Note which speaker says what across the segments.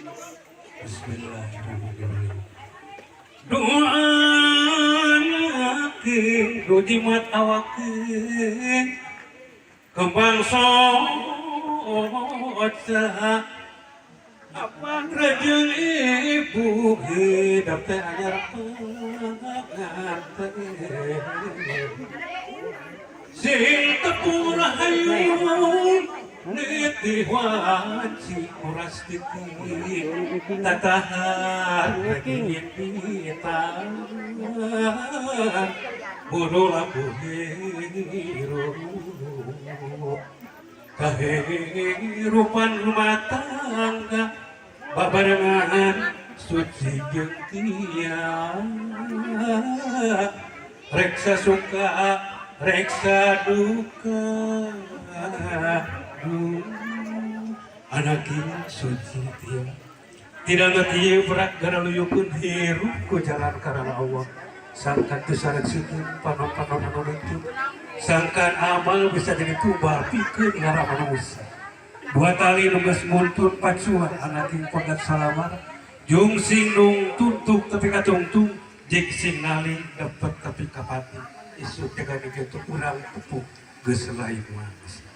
Speaker 1: Bismillahirrahmanirrahim. Doa nu jimat awakeun kembang soca apa rajin ibu hidup teh anyar pengantin sing tepung rahayu niti wanci kuras titi tatahan ingin kita buru labu hirup kehirupan rumah tangga babarengan suci jeung tiang reksa suka reksa duka anak suci tiang tidak ngerti berat gara luyukun hirup ku jalan karena Allah sangkan kesarat situ panon-panon itu sangkan amal bisa jadi tumbal pikir ngarah manusia dua tali nunggus muntun pacuan anak yang pegat salamar jung sing nung tuntuk tapi katungtung jik sing nali dapat tapi kapati isu tegan itu kurang tepuk geselai manis.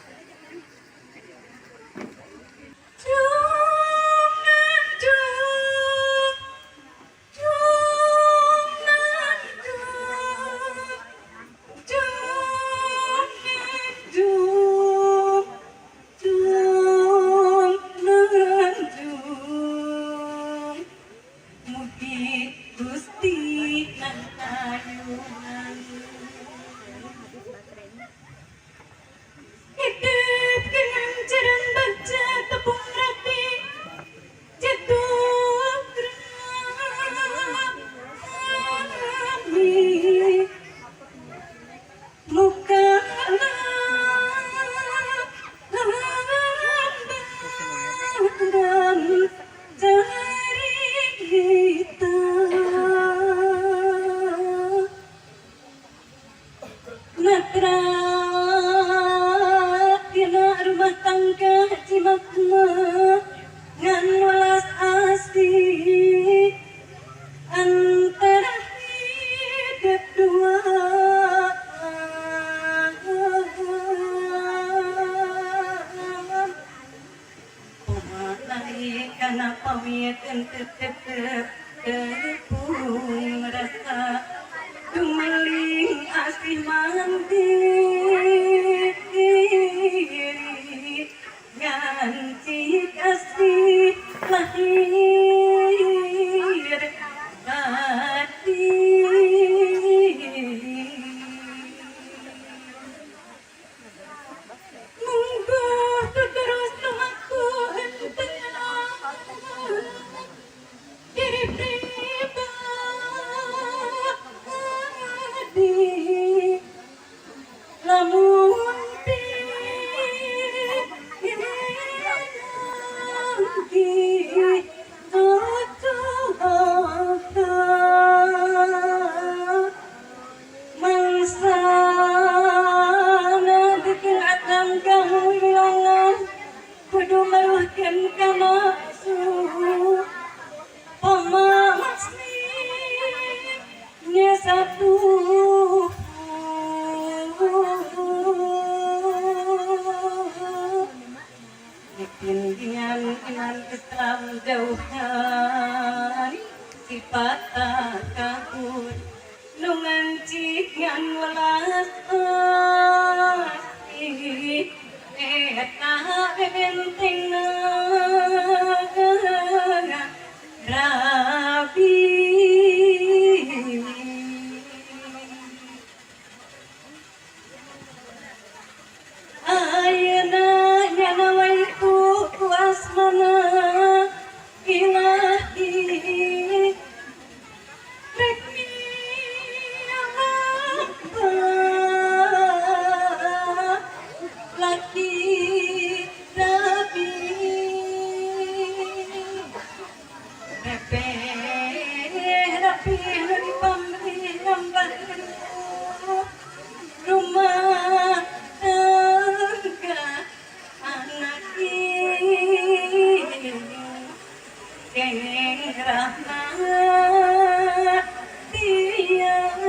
Speaker 2: kenging rahmat tiang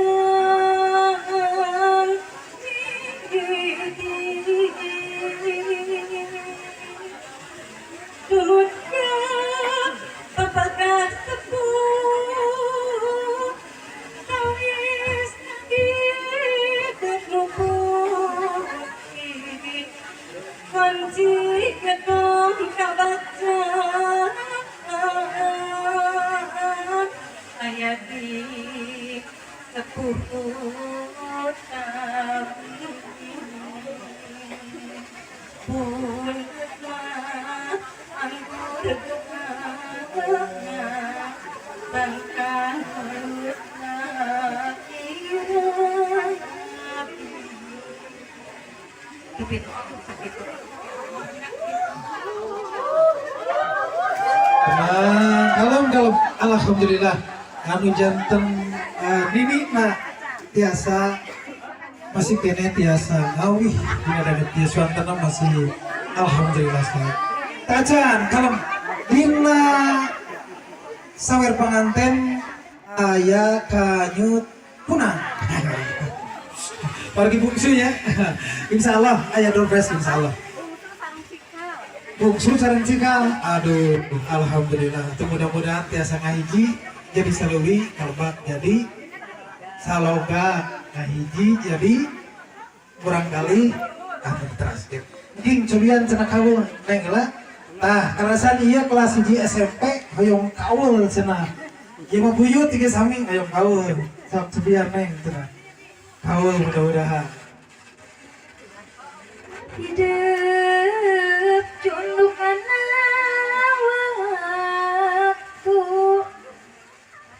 Speaker 2: Tulutnya papagat tepuh tawis ikut luput kunci ketong kabaca ayat di sepuh pun anggur bangkan sakit.
Speaker 3: Kalem alhamdulillah anu janten nini na tiasa masih kene tiasa ngawih dina daget tiasa wantana masih alhamdulillah sehat. Tajan kalem dina sawer panganten aya kanyut punang. Pergi bungsunya, insya Allah ayah doorpress insya Allah. Bungsu sareng cikal, aduh, alhamdulillah. Itu mudah-mudahan tiasa ngahiji jadi saluwi kalbak jadi saloga ngahiji jadi kurang kali akan terasir. Ging cobian cenah kawul neng lah. Tah karasan iya kelas 1 SMP hoyong kawul cenah. Ieu mah buyut tiga sami hoyong kawul. Sok cobian neng cenah. Kawul mudah-mudahan.
Speaker 2: Hidup jundukan waktu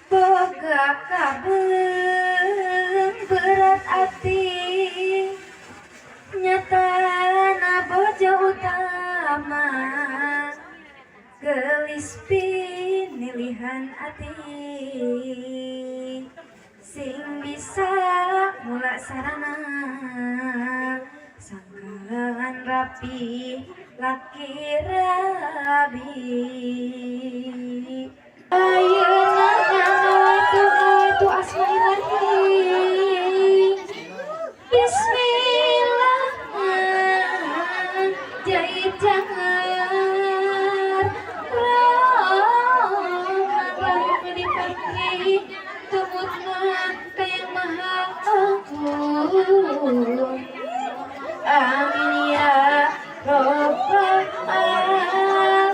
Speaker 2: boga kabeng berat hati nyata boja utama gelis pinilihan hati sing bisa mulak sarana sangkaan rapi laki rabi ayeuna ngawatu asma ilahi bismillah jahit jangar rahman dipanggil tumutna kayang maha agung amin ya robbal alamin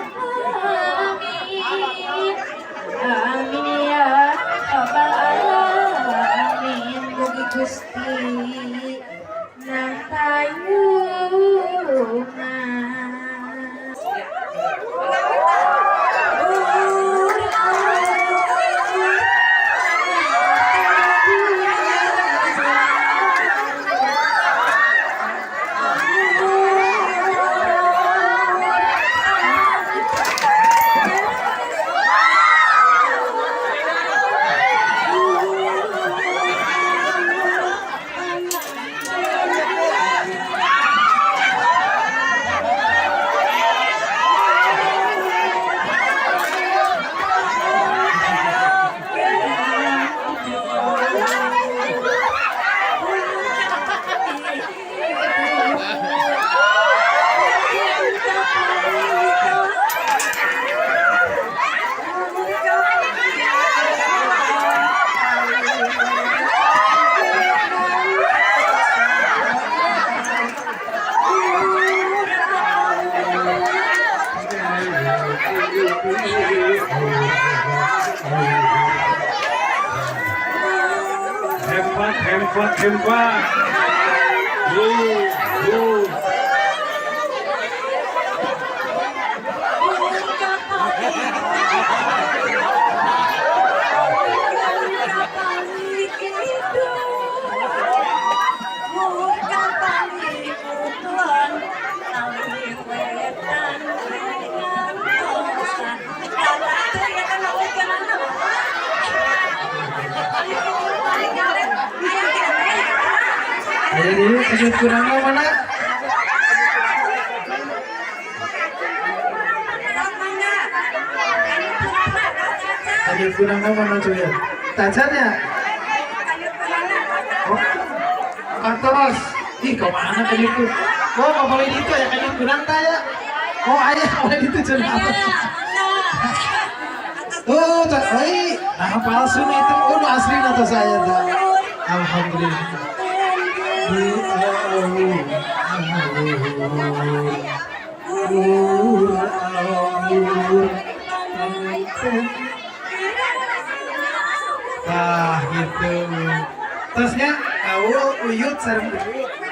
Speaker 2: amin ya robbal alamin mugi Gusti nang
Speaker 1: Hebat.
Speaker 3: Jadi kesut kurangnya mana? Kayu kunang nama cuy ya. Tajarnya. Oh, kantoros. Ih, kau mana kayu itu? Oh, kau boleh itu ya kayu kunang ya. Oh, ayah boleh itu cuy. Oh, nah palsu nih itu. Oh, asli atau saya tuh. Alhamdulillah. Nah gitu. Terusnya kau uyut sareng dulu.